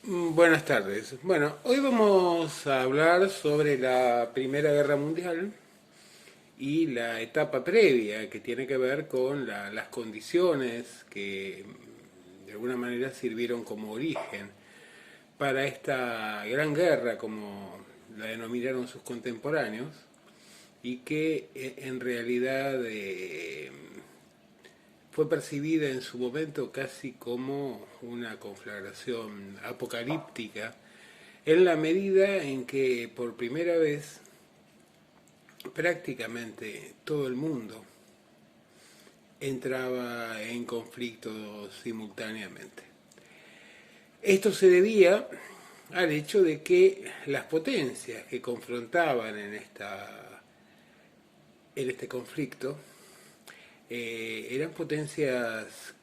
Buenas tardes. Bueno, hoy vamos a hablar sobre la Primera Guerra Mundial y la etapa previa que tiene que ver con las condiciones que de alguna manera sirvieron como origen para esta gran guerra, como la denominaron sus contemporáneos, y que en realidad fue percibida en su momento casi como una conflagración apocalíptica, en la medida en que por primera vez prácticamente todo el mundo entraba en conflicto simultáneamente. Esto se debía al hecho de que las potencias que confrontaban en este conflicto eran potencias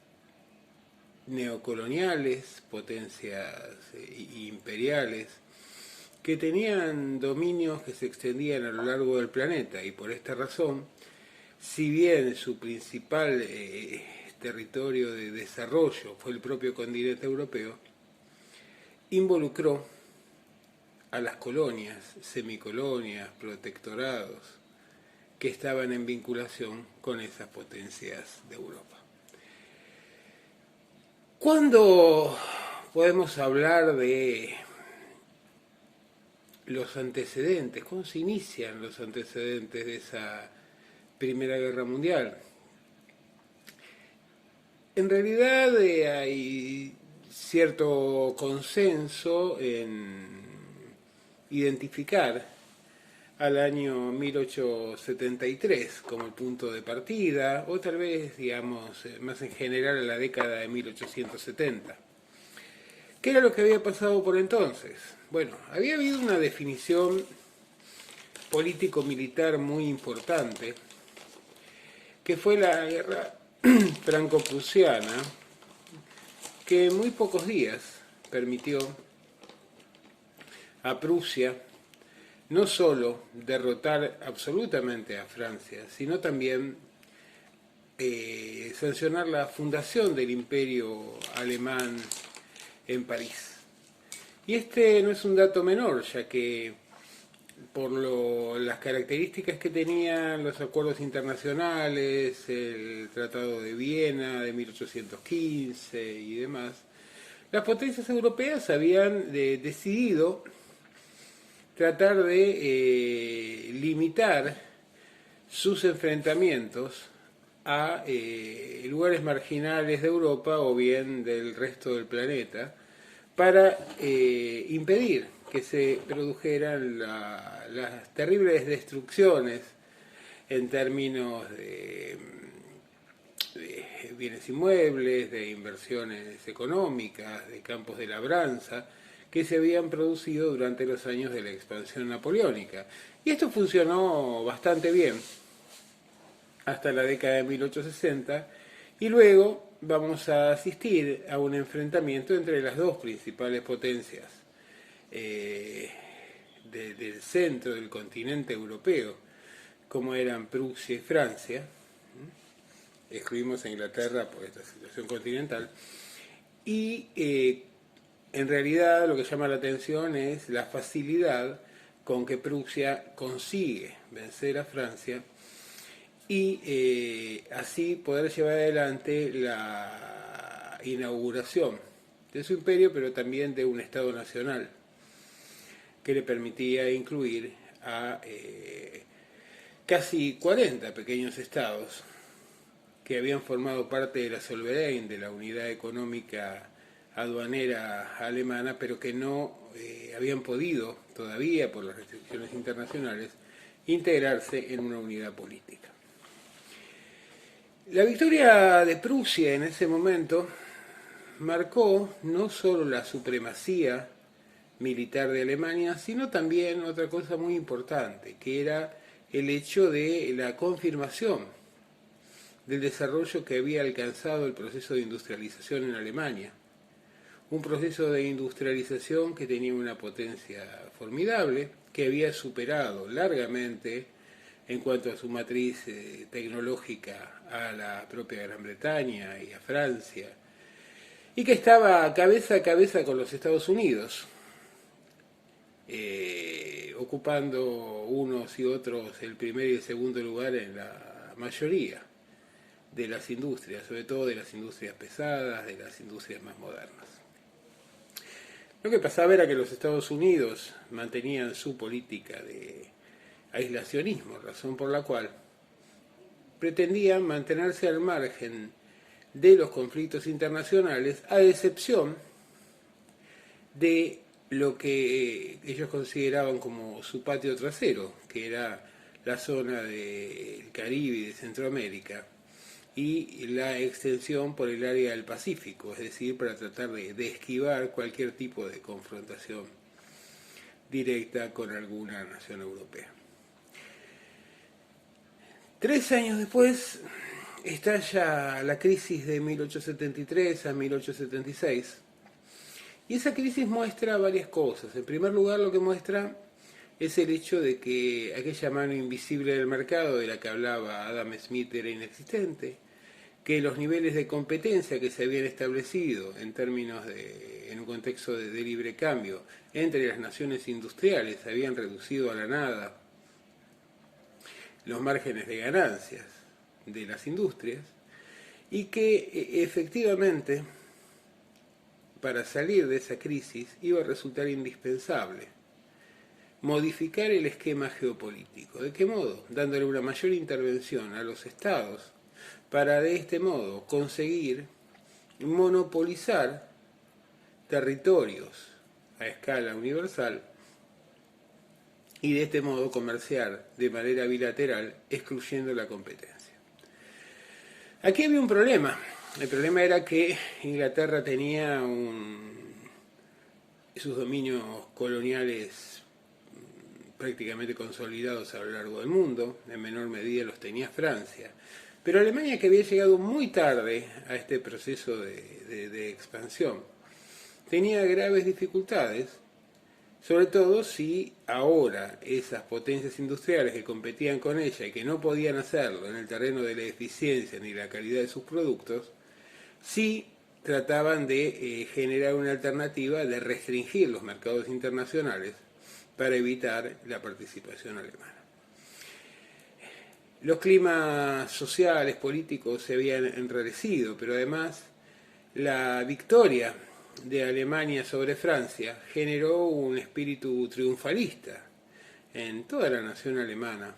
neocoloniales, potencias imperiales, que tenían dominios que se extendían a lo largo del planeta, y por esta razón, si bien su principal territorio de desarrollo fue el propio continente europeo, involucró a las colonias, semicolonias, protectorados, que estaban en vinculación con esas potencias de Europa. ¿Cuándo podemos hablar de los antecedentes? ¿Cómo se inician los antecedentes de esa Primera Guerra Mundial? En realidad hay cierto consenso en identificar al año 1873 como el punto de partida, o tal vez, digamos, más en general a la década de 1870. ¿Qué era lo que había pasado por entonces? Bueno, había habido una definición político-militar muy importante, que fue la guerra franco-prusiana, que en muy pocos días permitió a Prusia no solo derrotar absolutamente a Francia, sino también sancionar la fundación del imperio alemán en París. Y este no es un dato menor, ya que por las características que tenían los acuerdos internacionales, el Tratado de Viena de 1815 y demás, las potencias europeas habían decidido tratar de limitar sus enfrentamientos a lugares marginales de Europa o bien del resto del planeta, para impedir que se produjeran las terribles destrucciones en términos de bienes inmuebles, de inversiones económicas, de campos de labranza, que se habían producido durante los años de la expansión napoleónica. Y esto funcionó bastante bien hasta la década de 1860, y luego vamos a asistir a un enfrentamiento entre las dos principales potencias del centro del continente europeo, como eran Prusia y Francia. Excluimos a Inglaterra por esta situación continental. Y en realidad lo que llama la atención es la facilidad con que Prusia consigue vencer a Francia y así poder llevar adelante la inauguración de su imperio, pero también de un Estado nacional que le permitía incluir a casi 40 pequeños estados que habían formado parte de la Zollverein, de la unidad económica aduanera alemana, pero que no habían podido todavía, por las restricciones internacionales, integrarse en una unidad política. La victoria de Prusia en ese momento marcó no solo la supremacía militar de Alemania, sino también otra cosa muy importante, que era el hecho de la confirmación del desarrollo que había alcanzado el proceso de industrialización en Alemania. Un proceso de industrialización que tenía una potencia formidable, que había superado largamente en cuanto a su matriz tecnológica a la propia Gran Bretaña y a Francia, y que estaba cabeza a cabeza con los Estados Unidos, ocupando unos y otros el primer y el segundo lugar en la mayoría de las industrias, sobre todo de las industrias pesadas, de las industrias más modernas. Lo que pasaba era que los Estados Unidos mantenían su política de aislacionismo, razón por la cual pretendían mantenerse al margen de los conflictos internacionales, a excepción de lo que ellos consideraban como su patio trasero, que era la zona del Caribe y de Centroamérica, y la extensión por el área del Pacífico, es decir, para tratar de esquivar cualquier tipo de confrontación directa con alguna nación europea. 3 años después estalla la crisis de 1873 a 1876, y esa crisis muestra varias cosas. En primer lugar, lo que muestra es el hecho de que aquella mano invisible del mercado de la que hablaba Adam Smith era inexistente, que los niveles de competencia que se habían establecido en un contexto de libre cambio entre las naciones industriales habían reducido a la nada los márgenes de ganancias de las industrias, y que efectivamente para salir de esa crisis iba a resultar indispensable modificar el esquema geopolítico. ¿De qué modo? Dándole una mayor intervención a los estados para de este modo conseguir monopolizar territorios a escala universal y de este modo comerciar de manera bilateral, excluyendo la competencia. Aquí había un problema. El problema era que Inglaterra tenía sus dominios coloniales prácticamente consolidados a lo largo del mundo, en menor medida los tenía Francia, pero Alemania, que había llegado muy tarde a este proceso de expansión, tenía graves dificultades, sobre todo si ahora esas potencias industriales que competían con ella y que no podían hacerlo en el terreno de la eficiencia ni la calidad de sus productos, sí trataban de generar una alternativa de restringir los mercados internacionales para evitar la participación alemana. Los climas sociales, políticos se habían enrarecido, pero además la victoria de Alemania sobre Francia generó un espíritu triunfalista en toda la nación alemana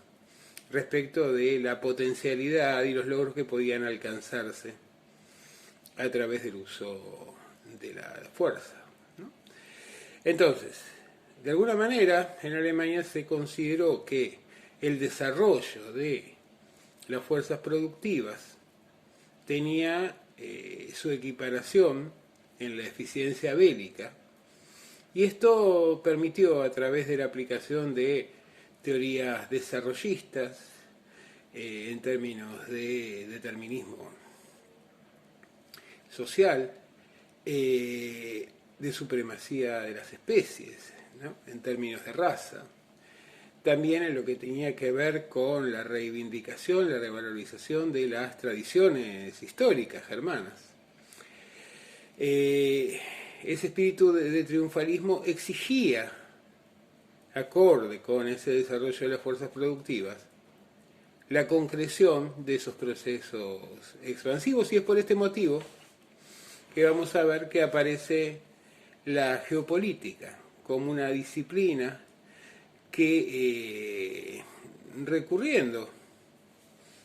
respecto de la potencialidad y los logros que podían alcanzarse a través del uso de la fuerza, ¿no? Entonces, de alguna manera, en Alemania se consideró que el desarrollo de las fuerzas productivas tenía su equiparación en la eficiencia bélica, y esto permitió, a través de la aplicación de teorías desarrollistas en términos de determinismo social, de supremacía de las especies, ¿no?, en términos de raza, también en lo que tenía que ver con la reivindicación, la revalorización de las tradiciones históricas germanas. Ese espíritu de triunfalismo exigía, acorde con ese desarrollo de las fuerzas productivas, la concreción de esos procesos expansivos, y es por este motivo que vamos a ver que aparece la geopolítica como una disciplina que, recurriendo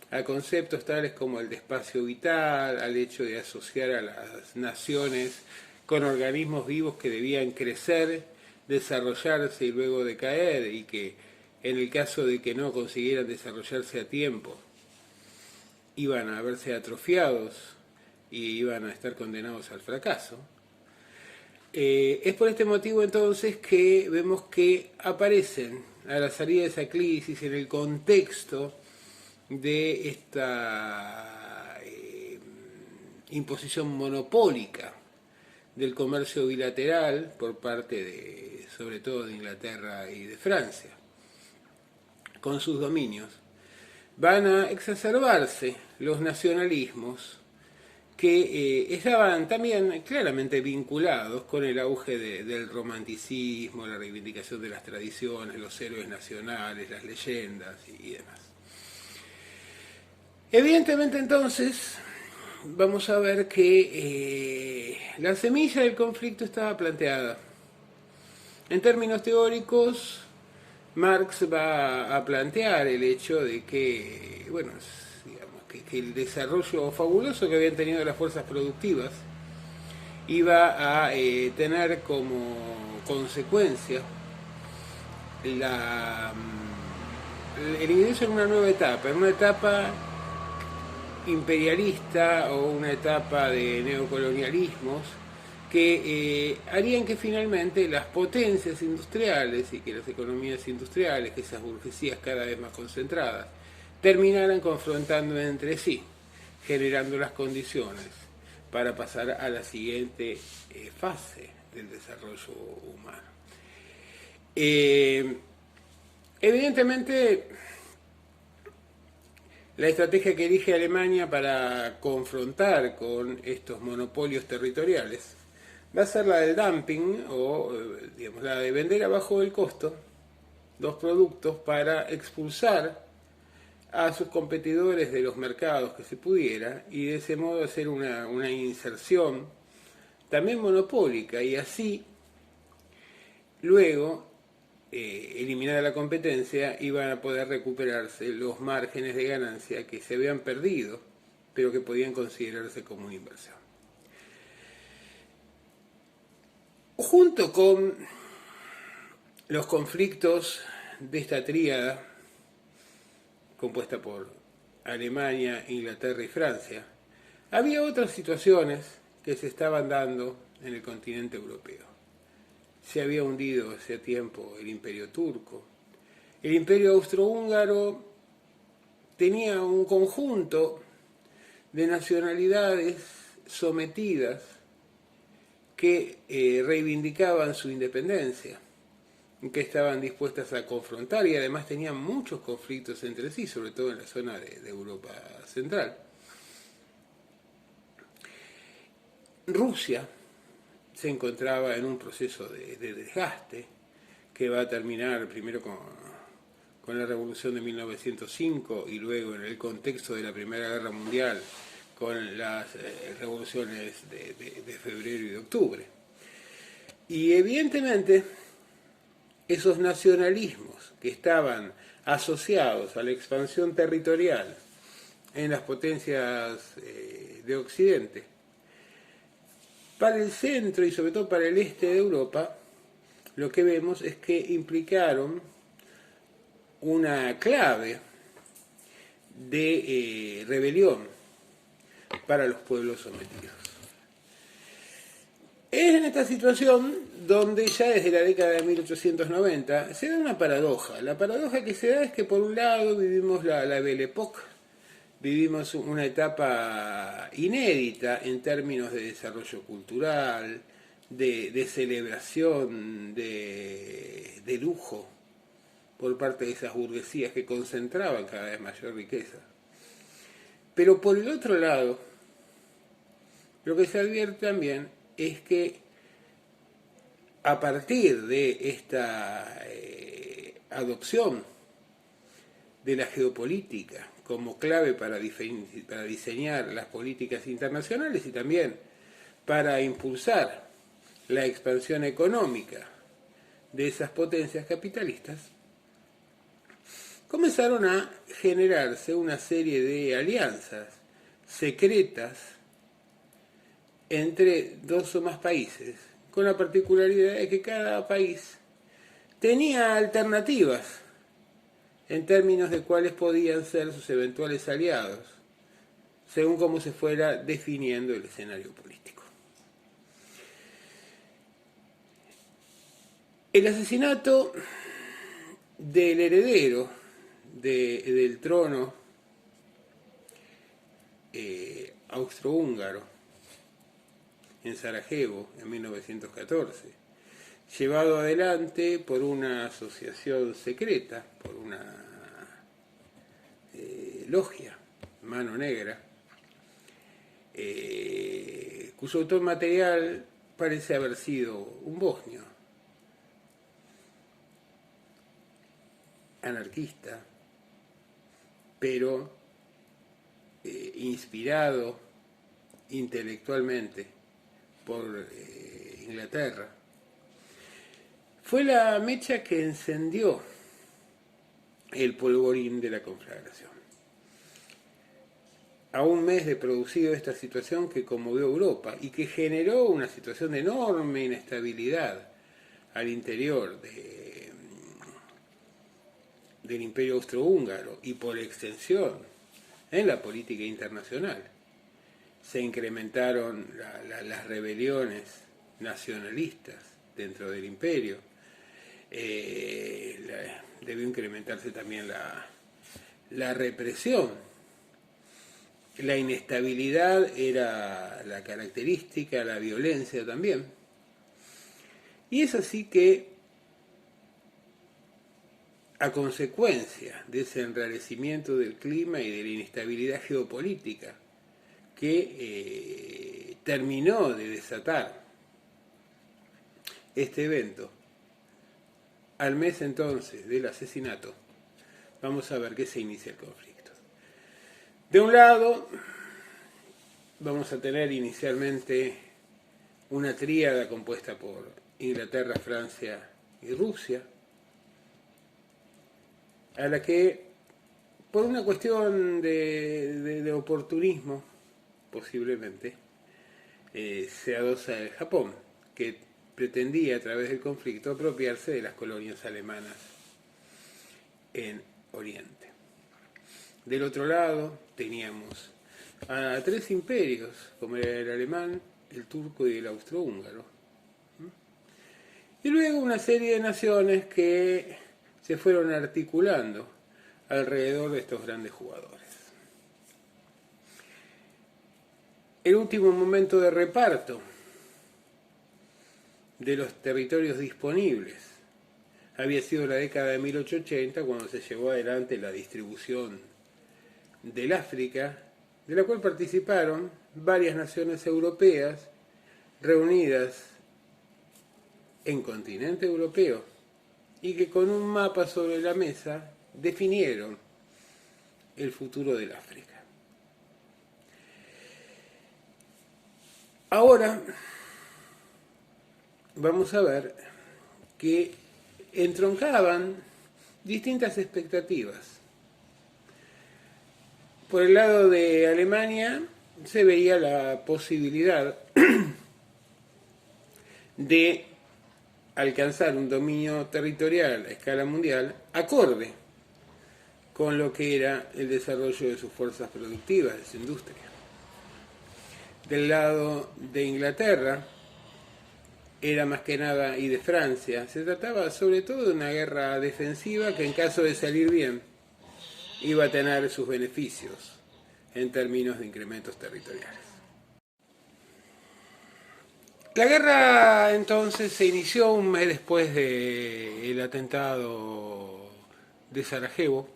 a conceptos tales como el de espacio vital, al hecho de asociar a las naciones con organismos vivos que debían crecer, desarrollarse y luego decaer, y que en el caso de que no consiguieran desarrollarse a tiempo, iban a verse atrofiados y iban a estar condenados al fracaso. Es por este motivo entonces que vemos que aparecen a la salida de esa crisis, en el contexto de esta imposición monopólica del comercio bilateral por parte sobre todo de Inglaterra y de Francia, con sus dominios, van a exacerbarse los nacionalismos que estaban también claramente vinculados con el auge del romanticismo, la reivindicación de las tradiciones, los héroes nacionales, las leyendas y demás. Evidentemente entonces vamos a ver que la semilla del conflicto estaba planteada. En términos teóricos, Marx va a plantear el hecho de que, bueno, digamos, que el desarrollo fabuloso que habían tenido las fuerzas productivas iba a tener como consecuencia el ingreso en una nueva etapa, en una etapa imperialista o una etapa de neocolonialismos que harían que finalmente las potencias industriales y que las economías industriales, que esas burguesías cada vez más concentradas, terminaran confrontando entre sí, generando las condiciones para pasar a la siguiente fase del desarrollo humano. Evidentemente, la estrategia que elige Alemania para confrontar con estos monopolios territoriales va a ser la del dumping o digamos, la de vender abajo del costo los productos para expulsar a sus competidores de los mercados que se pudiera y de ese modo hacer una inserción también monopólica y así luego eliminada la competencia iban a poder recuperarse los márgenes de ganancia que se habían perdido pero que podían considerarse como una inversión. Junto con los conflictos de esta tríada compuesta por Alemania, Inglaterra y Francia, había otras situaciones que se estaban dando en el continente europeo. Se había hundido hace tiempo el imperio turco. El imperio austrohúngaro tenía un conjunto de nacionalidades sometidas que reivindicaban su independencia, que estaban dispuestas a confrontar y además tenían muchos conflictos entre sí, sobre todo en la zona de Europa Central. Rusia se encontraba en un proceso de desgaste que va a terminar primero con la Revolución de 1905 y luego en el contexto de la Primera Guerra Mundial con las revoluciones de febrero y de octubre. Y evidentemente esos nacionalismos que estaban asociados a la expansión territorial en las potencias de Occidente, para el centro y sobre todo para el este de Europa, lo que vemos es que implicaron una clave de rebelión para los pueblos sometidos. Es en esta situación donde ya desde la década de 1890 se da una paradoja. La paradoja que se da es que por un lado vivimos la Belle Époque, vivimos una etapa inédita en términos de desarrollo cultural, de celebración, de lujo por parte de esas burguesías que concentraban cada vez mayor riqueza. Pero por el otro lado, lo que se advierte también es que a partir de esta adopción de la geopolítica como clave para diseñar las políticas internacionales y también para impulsar la expansión económica de esas potencias capitalistas, comenzaron a generarse una serie de alianzas secretas entre dos o más países, con la particularidad de que cada país tenía alternativas en términos de cuáles podían ser sus eventuales aliados, según cómo se fuera definiendo el escenario político. El asesinato del heredero del trono austrohúngaro en Sarajevo en 1914, llevado adelante por una asociación secreta, por una logia, Mano Negra, cuyo autor material parece haber sido un bosnio, anarquista, pero inspirado intelectualmente por Inglaterra. Fue la mecha que encendió el polvorín de la conflagración. A un mes de producido esta situación que conmovió a Europa y que generó una situación de enorme inestabilidad al interior del Imperio Austrohúngaro y por extensión en la política internacional. Se incrementaron las rebeliones nacionalistas dentro del imperio. Debió incrementarse también la represión. La inestabilidad era la característica, la violencia también. Y es así que, a consecuencia de ese enrarecimiento del clima y de la inestabilidad geopolítica que terminó de desatar este evento, al mes entonces del asesinato, vamos a ver que se inicia el conflicto. De un lado, vamos a tener inicialmente una tríada compuesta por Inglaterra, Francia y Rusia, a la que, por una cuestión de oportunismo, posiblemente, se adosa el Japón, que pretendía a través del conflicto apropiarse de las colonias alemanas en Oriente. Del otro lado teníamos a tres imperios, como era el alemán, el turco y el austrohúngaro. Y luego una serie de naciones que se fueron articulando alrededor de estos grandes jugadores. El último momento de reparto de los territorios disponibles había sido la década de 1880, cuando se llevó adelante la distribución del África, de la cual participaron varias naciones europeas reunidas en continente europeo y que con un mapa sobre la mesa definieron el futuro del África. Ahora vamos a ver que entroncaban distintas expectativas. Por el lado de Alemania se veía la posibilidad de alcanzar un dominio territorial a escala mundial acorde con lo que era el desarrollo de sus fuerzas productivas, de su industria. Del lado de Inglaterra era más que nada, y de Francia, se trataba sobre todo de una guerra defensiva que en caso de salir bien iba a tener sus beneficios en términos de incrementos territoriales. La guerra entonces se inició un mes después del atentado de Sarajevo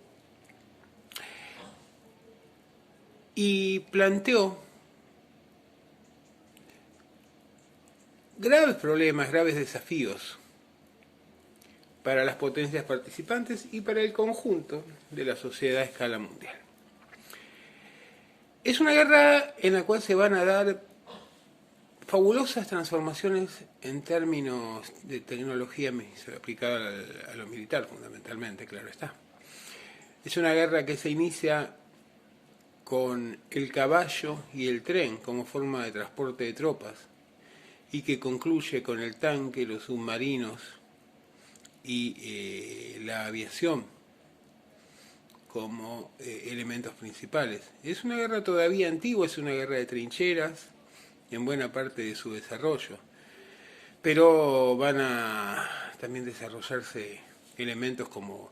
y planteó graves problemas, graves desafíos para las potencias participantes y para el conjunto de la sociedad a escala mundial. Es una guerra en la cual se van a dar fabulosas transformaciones en términos de tecnología aplicada a lo militar, fundamentalmente, claro está. Es una guerra que se inicia con el caballo y el tren como forma de transporte de tropas y que concluye con el tanque, los submarinos y la aviación como elementos principales. Es una guerra todavía antigua, es una guerra de trincheras en buena parte de su desarrollo, pero van a también desarrollarse elementos como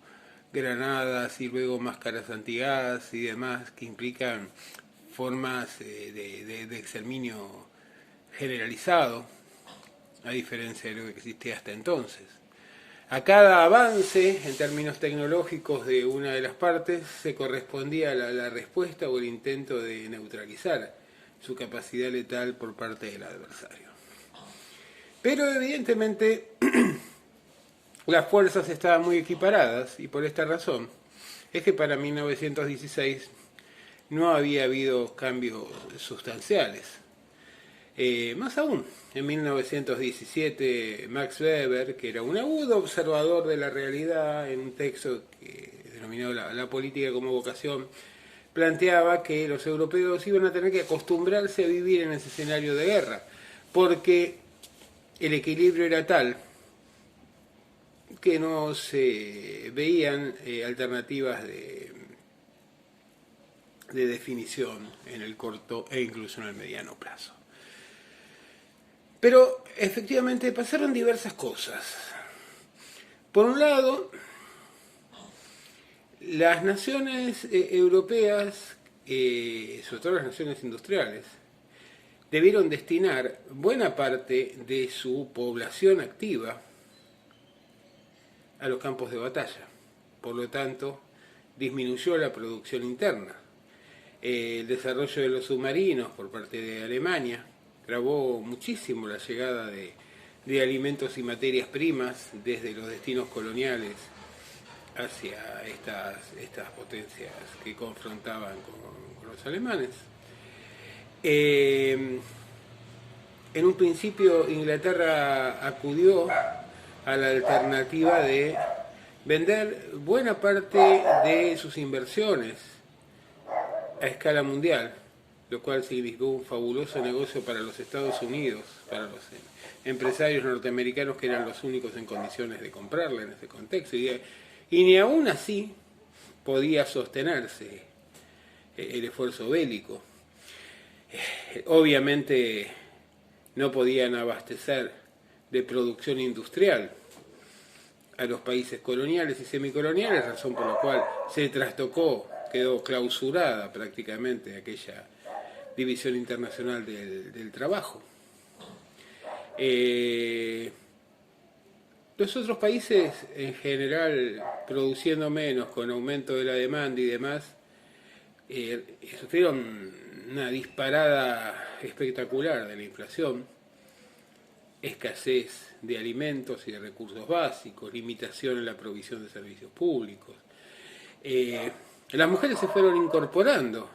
granadas y luego máscaras antigas y demás que implican formas de exterminio generalizado, a diferencia de lo que existía hasta entonces. A cada avance en términos tecnológicos de una de las partes se correspondía la respuesta o el intento de neutralizar su capacidad letal por parte del adversario. Pero evidentemente las fuerzas estaban muy equiparadas y por esta razón es que para 1916 no había habido cambios sustanciales. Más aún, en 1917 Max Weber, que era un agudo observador de la realidad en un texto que denominó la política como vocación, planteaba que los europeos iban a tener que acostumbrarse a vivir en ese escenario de guerra, porque el equilibrio era tal que no se veían alternativas de definición en el corto e incluso en el mediano plazo. Pero efectivamente pasaron diversas cosas. Por un lado, las naciones europeas, sobre todo las naciones industriales, debieron destinar buena parte de su población activa a los campos de batalla. Por lo tanto, disminuyó la producción interna. El desarrollo de los submarinos por parte de Alemania agravó muchísimo la llegada de alimentos y materias primas desde los destinos coloniales hacia estas potencias que confrontaban con los alemanes. En un principio Inglaterra acudió a la alternativa de vender buena parte de sus inversiones a escala mundial, lo cual significó un fabuloso negocio para los Estados Unidos, para los empresarios norteamericanos que eran los únicos en condiciones de comprarla en ese contexto, y ni aún así podía sostenerse el esfuerzo bélico. Obviamente no podían abastecer de producción industrial a los países coloniales y semicoloniales, razón por la cual se trastocó, quedó clausurada prácticamente aquella División Internacional del Trabajo. Los otros países, en general, produciendo menos, con aumento de la demanda y demás, sufrieron una disparada espectacular de la inflación, escasez de alimentos y de recursos básicos, limitación en la provisión de servicios públicos. Las mujeres se fueron incorporando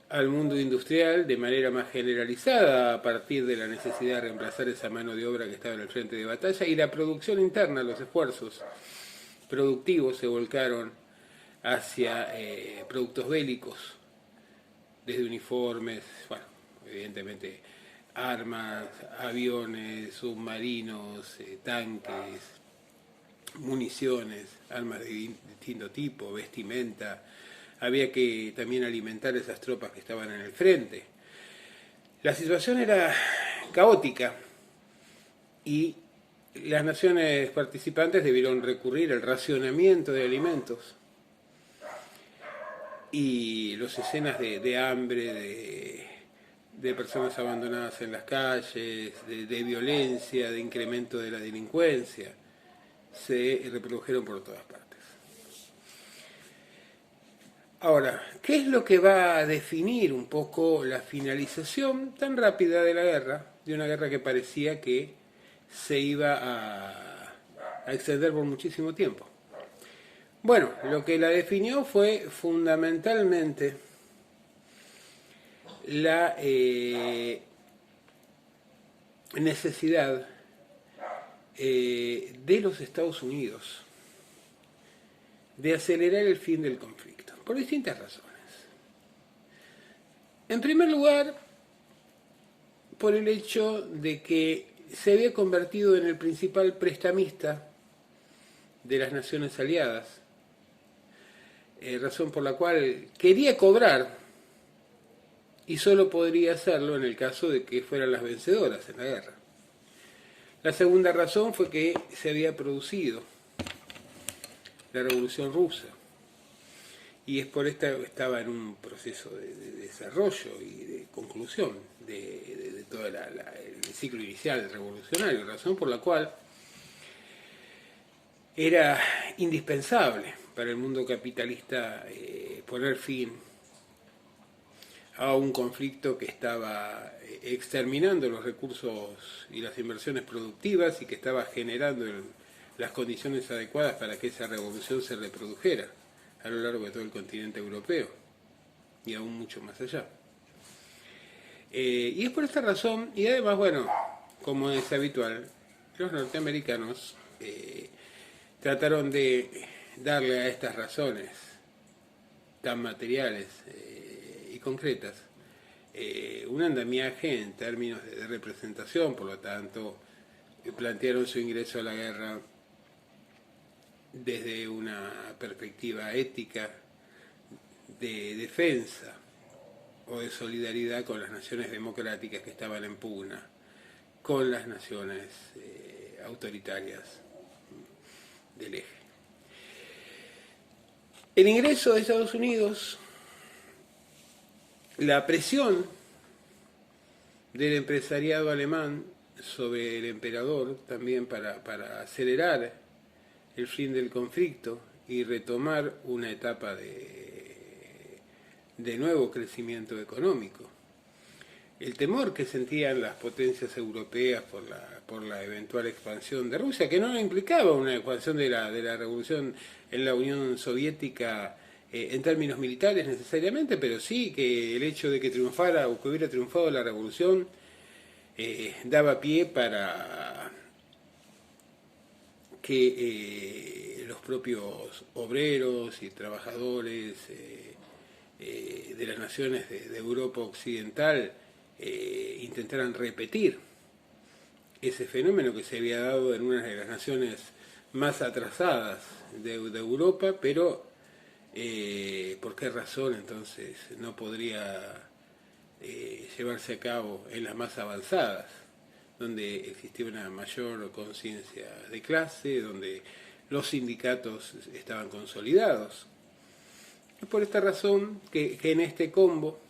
al mundo industrial de manera más generalizada a partir de la necesidad de reemplazar esa mano de obra que estaba en el frente de batalla, y la producción interna, los esfuerzos productivos se volcaron hacia productos bélicos, desde uniformes, bueno, evidentemente armas, aviones, submarinos, tanques, municiones, armas de distinto tipo, vestimenta. Había que también alimentar esas tropas que estaban en el frente. La situación era caótica y las naciones participantes debieron recurrir al racionamiento de alimentos, y las escenas de hambre, de personas abandonadas en las calles, de violencia, de incremento de la delincuencia, se reprodujeron por todas partes. Ahora, ¿qué es lo que va a definir un poco la finalización tan rápida de la guerra, de una guerra que parecía que se iba a extender por muchísimo tiempo? Bueno, lo que la definió fue fundamentalmente la necesidad de los Estados Unidos de acelerar el fin del conflicto, por distintas razones. En primer lugar, por el hecho de que se había convertido en el principal prestamista de las naciones aliadas, razón por la cual quería cobrar y solo podría hacerlo en el caso de que fueran las vencedoras en la guerra. La segunda razón fue que se había producido la Revolución Rusa, y es por esta estaba en un proceso de desarrollo y de conclusión de todo el ciclo inicial revolucionario, razón por la cual era indispensable para el mundo capitalista poner fin a un conflicto que estaba exterminando los recursos y las inversiones productivas y que estaba generando las condiciones adecuadas para que esa revolución se reprodujera a lo largo de todo el continente europeo y aún mucho más allá. Y es por esta razón, y además, bueno, como es habitual, los norteamericanos trataron de darle a estas razones tan materiales y concretas un andamiaje en términos de representación. Por lo tanto, plantearon su ingreso a la guerra desde una perspectiva ética de defensa o de solidaridad con las naciones democráticas que estaban en pugna con las naciones autoritarias del eje. El ingreso de Estados Unidos, la presión del empresariado alemán sobre el emperador también para acelerar el fin del conflicto y retomar una etapa de nuevo crecimiento económico. El temor que sentían las potencias europeas por la eventual expansión de Rusia, que no implicaba una expansión de la revolución en la Unión Soviética en términos militares necesariamente, pero sí que el hecho de que triunfara o que hubiera triunfado la revolución daba pie para que los propios obreros y trabajadores de las naciones de Europa Occidental intentaran repetir ese fenómeno que se había dado en una de las naciones más atrasadas de Europa, pero ¿por qué razón entonces no podría llevarse a cabo en las más avanzadas, donde existía una mayor conciencia de clase, donde los sindicatos estaban consolidados? Es por esta razón que en este combo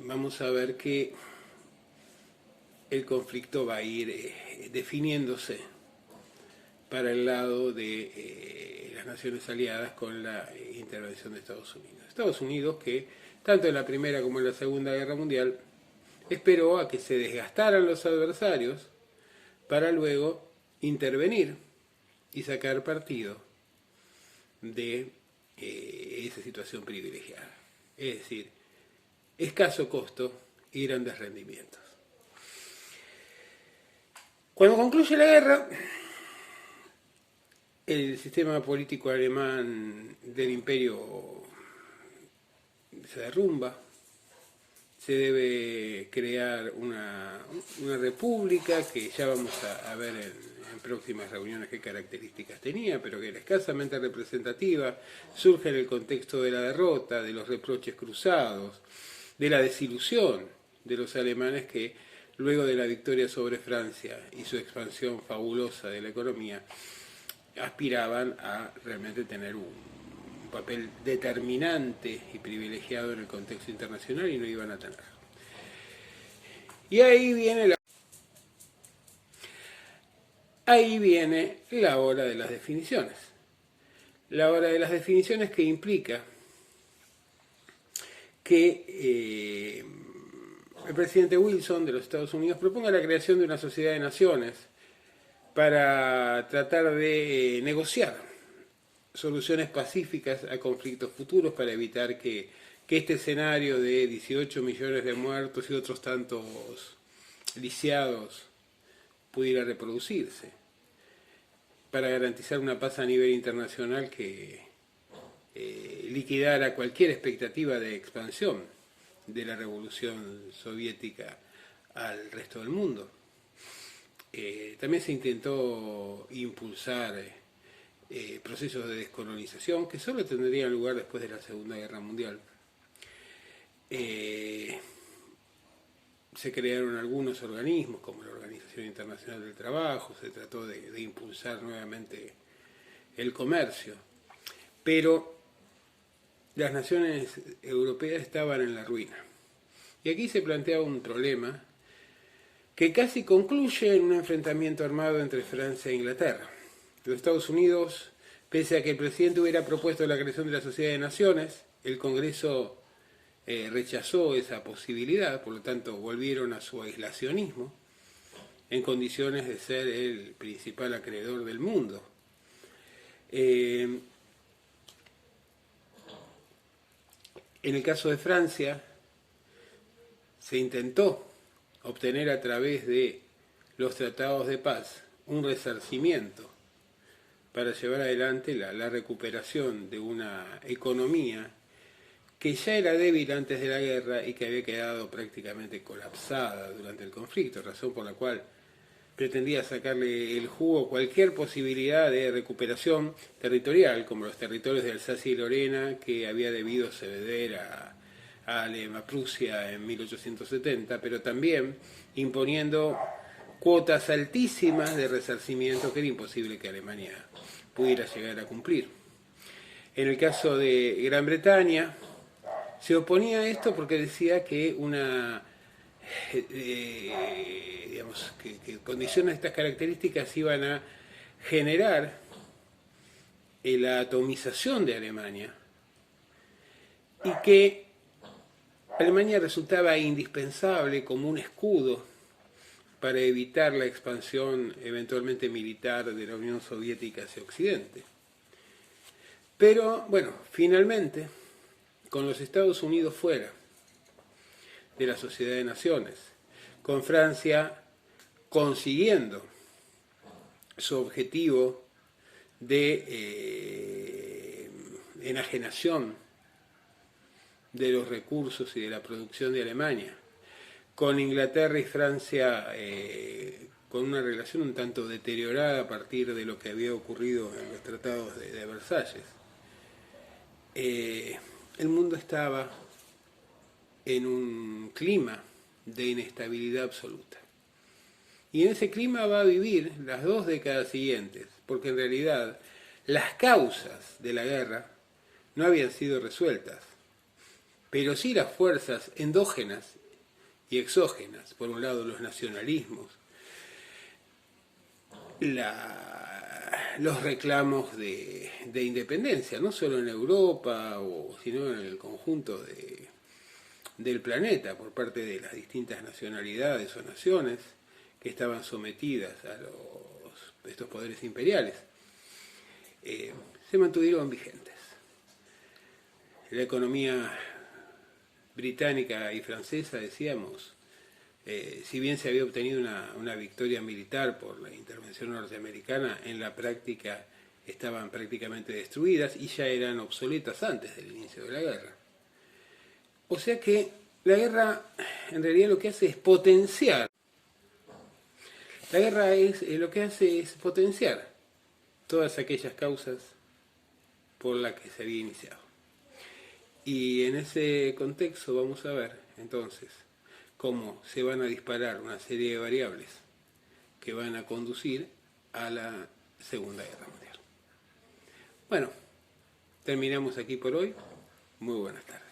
vamos a ver que el conflicto va a ir definiéndose para el lado de las naciones aliadas con la intervención de Estados Unidos. Estados Unidos que, tanto en la Primera como en la Segunda Guerra Mundial, esperó a que se desgastaran los adversarios para luego intervenir y sacar partido de esa situación privilegiada. Es decir, escaso costo y grandes rendimientos. Cuando concluye la guerra, el sistema político alemán del imperio se derrumba, se debe crear una república que ya vamos a ver en próximas reuniones qué características tenía, pero que era escasamente representativa, surge en el contexto de la derrota, de los reproches cruzados, de la desilusión de los alemanes que, luego de la victoria sobre Francia y su expansión fabulosa de la economía, aspiraban a realmente tener un papel determinante y privilegiado en el contexto internacional y no iban a tener. Y ahí viene la hora de las definiciones. La hora de las definiciones que implica que el presidente Wilson de los Estados Unidos proponga la creación de una sociedad de naciones para tratar de negociar soluciones pacíficas a conflictos futuros, para evitar que este escenario de 18 millones de muertos y otros tantos lisiados pudiera reproducirse, para garantizar una paz a nivel internacional que liquidara cualquier expectativa de expansión de la revolución soviética al resto del mundo. También se intentó impulsar procesos de descolonización que solo tendrían lugar después de la Segunda Guerra Mundial. Se crearon algunos organismos como la Organización Internacional del Trabajo, se trató de impulsar nuevamente el comercio, pero las naciones europeas estaban en la ruina. Y aquí se planteaba un problema que casi concluye en un enfrentamiento armado entre Francia e Inglaterra. Los Estados Unidos, pese a que el presidente hubiera propuesto la creación de la Sociedad de Naciones, El Congreso rechazó esa posibilidad, por lo tanto volvieron a su aislacionismo en condiciones de ser el principal acreedor del mundo. En el caso de Francia, se intentó obtener a través de los tratados de paz un resarcimiento para llevar adelante la recuperación de una economía que ya era débil antes de la guerra y que había quedado prácticamente colapsada durante el conflicto, razón por la cual pretendía sacarle el jugo a cualquier posibilidad de recuperación territorial, como los territorios de Alsacia y Lorena, que había debido ceder a Alemania-Prusia en 1870, pero también imponiendo cuotas altísimas de resarcimiento que era imposible que Alemania pudiera llegar a cumplir. En el caso de Gran Bretaña, se oponía a esto porque decía que que condiciones de estas características iban a generar la atomización de Alemania y que Alemania resultaba indispensable como un escudo para evitar la expansión eventualmente militar de la Unión Soviética hacia Occidente. Pero, bueno, finalmente, con los Estados Unidos fuera de la Sociedad de Naciones, con Francia consiguiendo su objetivo de enajenación de los recursos y de la producción de Alemania, con Inglaterra y Francia con una relación un tanto deteriorada a partir de lo que había ocurrido en los tratados de Versalles. El mundo estaba en un clima de inestabilidad absoluta. Y en ese clima va a vivir las 2 décadas siguientes, porque en realidad las causas de la guerra no habían sido resueltas, pero sí las fuerzas endógenas y exógenas, por un lado los nacionalismos, los reclamos de independencia, no solo en Europa, sino en el conjunto del planeta, por parte de las distintas nacionalidades o naciones que estaban sometidas a estos poderes imperiales, se mantuvieron vigentes. La economía británica y francesa, decíamos, si bien se había obtenido una victoria militar por la intervención norteamericana, en la práctica estaban prácticamente destruidas y ya eran obsoletas antes del inicio de la guerra. O sea que la guerra en realidad lo que hace es potenciar. La guerra lo que hace es potenciar todas aquellas causas por las que se había iniciado. Y en ese contexto vamos a ver entonces cómo se van a disparar una serie de variables que van a conducir a la Segunda Guerra Mundial. Bueno, terminamos aquí por hoy. Muy buenas tardes.